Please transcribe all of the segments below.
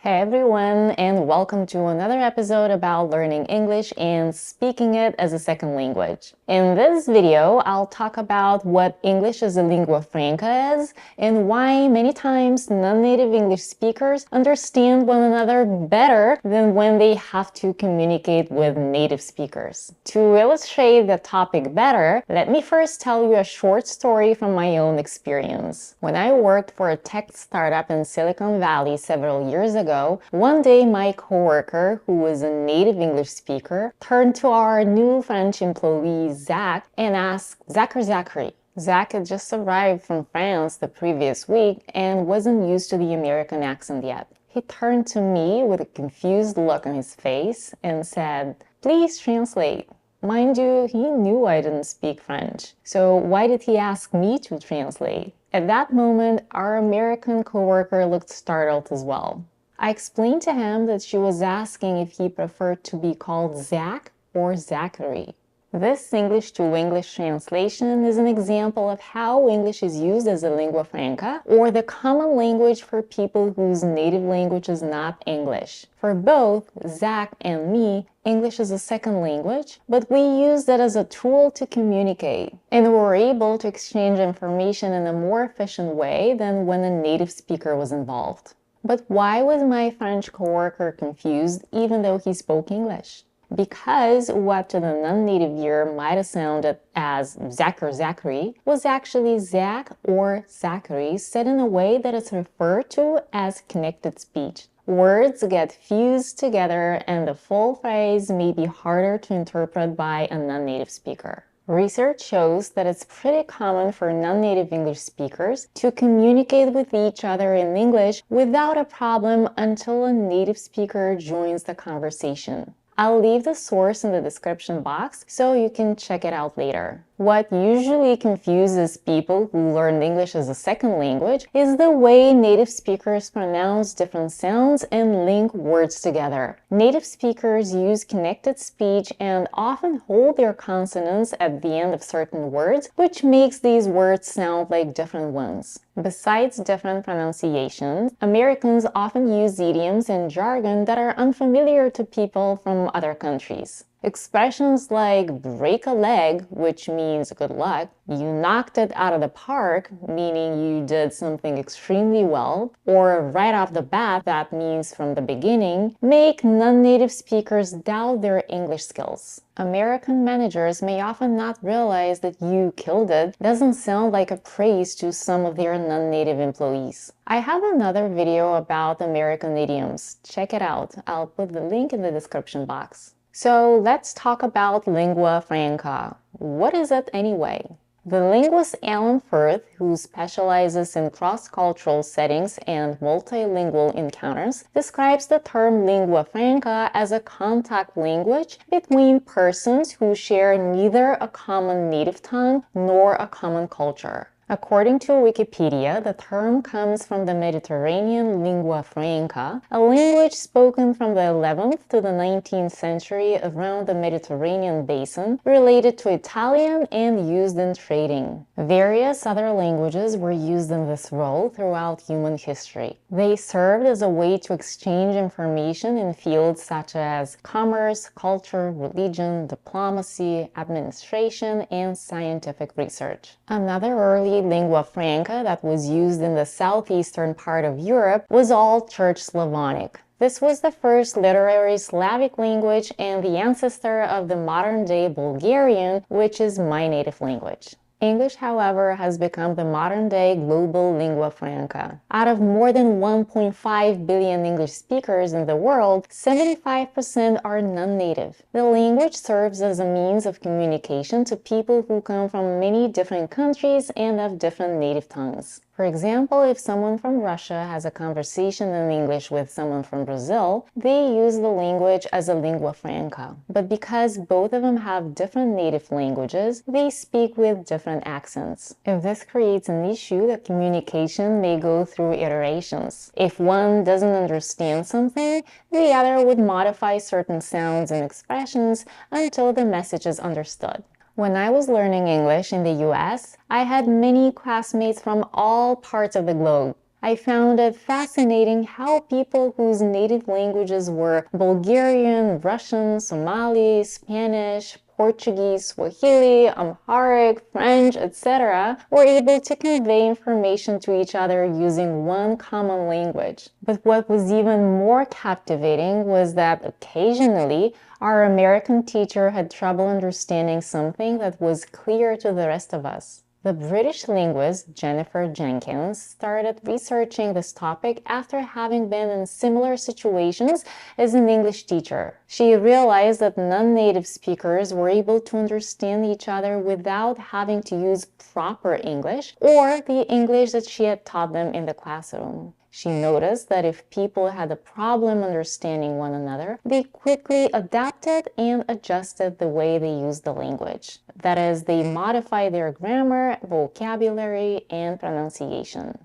Hey everyone, and welcome to another episode about learning English and speaking it as a second language. In this video, I'll talk about what English as a lingua franca is and why many times non-native English speakers understand one another better than when they have to communicate with native speakers. To illustrate the topic better, let me first tell you a short story from my own experience. When I worked for a tech startup in Silicon Valley several years ago, one day my coworker, who was a native English speaker, turned to our new French employee, Zach, and asked, Zach or Zachary? Zach had just arrived from France the previous week and wasn't used to the American accent yet. He turned to me with a confused look on his face and said, "Please translate." Mind you, he knew I didn't speak French, so why did he ask me to translate? At that moment, our American coworker looked startled as well. I explained to him that she was asking if he preferred to be called Zach or Zachary. This English to English translation is an example of how English is used as a lingua franca, or the common language for people whose native language is not English. For both Zach and me, English is a second language, but we use it as a tool to communicate, and we're able to exchange information in a more efficient way than when a native speaker was involved. But why was my French coworker confused even though he spoke English? Because what to the non-native ear might have sounded as Zach or Zachary was actually Zach or Zachary said in a way that is referred to as connected speech. Words get fused together and the full phrase may be harder to interpret by a non-native speaker. Research shows that it's pretty common for non-native English speakers to communicate with each other in English without a problem until a native speaker joins the conversation. I'll leave the source in the description box so you can check it out later. What usually confuses people who learn English as a second language is the way native speakers pronounce different sounds and link words together. Native speakers use connected speech and often hold their consonants at the end of certain words, which makes these words sound like different ones. Besides different pronunciations, Americans often use idioms and jargon that are unfamiliar to people from other countries. Expressions like break a leg, which means good luck, you knocked it out of the park, meaning you did something extremely well, or right off the bat, that means from the beginning, make non-native speakers doubt their English skills. American managers may often not realize that "you killed it" doesn't sound like a praise to some of their non-native employees. I have another video about American idioms. Check it out. I'll put the link in the description box. So let's talk about lingua franca. What is it anyway? The linguist Alan Firth, who specializes in cross-cultural settings and multilingual encounters, describes the term lingua franca as a contact language between persons who share neither a common native tongue nor a common culture. According to Wikipedia, the term comes from the Mediterranean lingua franca, a language spoken from the 11th to the 19th century around the Mediterranean basin, related to Italian and used in trading. Various other languages were used in this role throughout human history. They served as a way to exchange information in fields such as commerce, culture, religion, diplomacy, administration, and scientific research. Another early lingua franca that was used in the southeastern part of Europe was Old Church Slavonic. This was the first literary Slavic language and the ancestor of the modern-day Bulgarian, which is my native language. English, however, has become the modern-day global lingua franca. Out of more than 1.5 billion English speakers in the world, 75% are non-native. The language serves as a means of communication to people who come from many different countries and have different native tongues. For example, if someone from Russia has a conversation in English with someone from Brazil, they use the language as a lingua franca. But because both of them have different native languages, they speak with different accents. If this creates an issue, the communication may go through iterations. If one doesn't understand something, the other would modify certain sounds and expressions until the message is understood. When I was learning English in the US, I had many classmates from all parts of the globe. I found it fascinating how people whose native languages were Bulgarian, Russian, Somali, Spanish, Portuguese, Swahili, Amharic, French, etc., were able to convey information to each other using one common language. But what was even more captivating was that occasionally our American teacher had trouble understanding something that was clear to the rest of us. The British linguist Jennifer Jenkins started researching this topic after having been in similar situations as an English teacher. She realized that non-native speakers were able to understand each other without having to use proper English or the English that she had taught them in the classroom. She noticed that if people had a problem understanding one another, they quickly adapted and adjusted the way they used the language. That is, they modified their grammar, vocabulary, and pronunciation.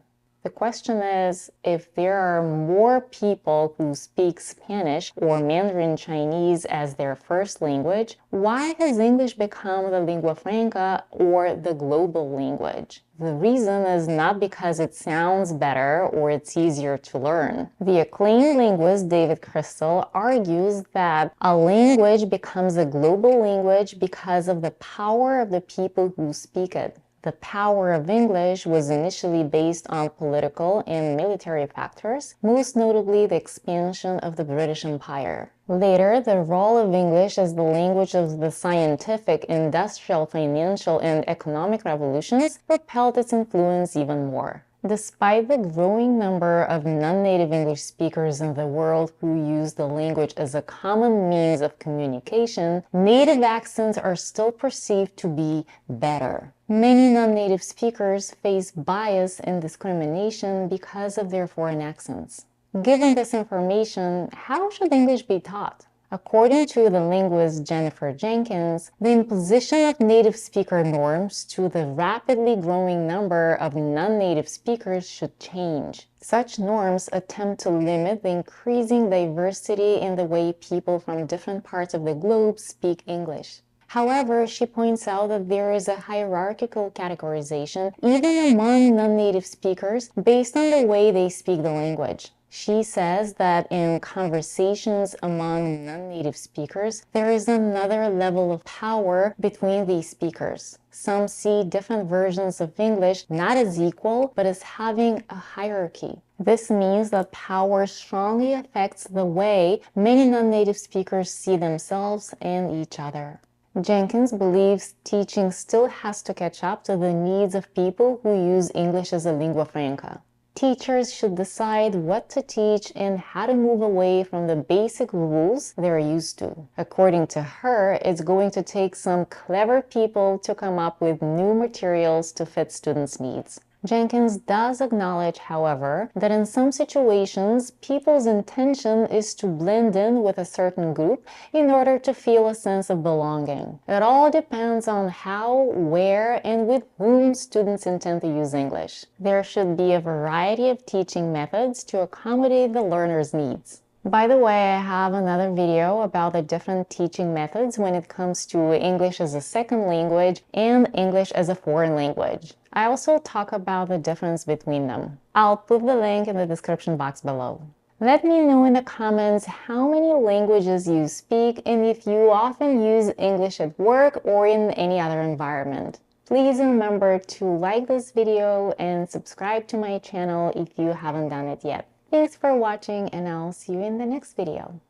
The question is, if there are more people who speak Spanish or Mandarin Chinese as their first language, why has English become the lingua franca or the global language? The reason is not because it sounds better or it's easier to learn. The acclaimed linguist David Crystal argues that a language becomes a global language because of the power of the people who speak it. The power of English was initially based on political and military factors, most notably the expansion of the British Empire. Later, the role of English as the language of the scientific, industrial, financial, and economic revolutions propelled its influence even more. Despite the growing number of non-native English speakers in the world who use the language as a common means of communication, native accents are still perceived to be better. Many non-native speakers face bias and discrimination because of their foreign accents. Given this information, how should English be taught? According to the linguist Jennifer Jenkins, the imposition of native speaker norms to the rapidly growing number of non-native speakers should change. Such norms attempt to limit the increasing diversity in the way people from different parts of the globe speak English. However, she points out that there is a hierarchical categorization even among non-native speakers based on the way they speak the language. She says that in conversations among non-native speakers, there is another level of power between these speakers. Some see different versions of English not as equal, but as having a hierarchy. This means that power strongly affects the way many non-native speakers see themselves and each other. Jenkins believes teaching still has to catch up to the needs of people who use English as a lingua franca. Teachers should decide what to teach and how to move away from the basic rules they're used to. According to her, it's going to take some clever people to come up with new materials to fit students' needs. Jenkins does acknowledge, however, that in some situations, people's intention is to blend in with a certain group in order to feel a sense of belonging. It all depends on how, where, and with whom students intend to use English. There should be a variety of teaching methods to accommodate the learner's needs. By the way, I have another video about the different teaching methods when it comes to English as a second language and English as a foreign language. I also talk about the difference between them. I'll put the link in the description box below. Let me know in the comments how many languages you speak and if you often use English at work or in any other environment. Please remember to like this video and subscribe to my channel if you haven't done it yet. Thanks for watching, and I'll see you in the next video.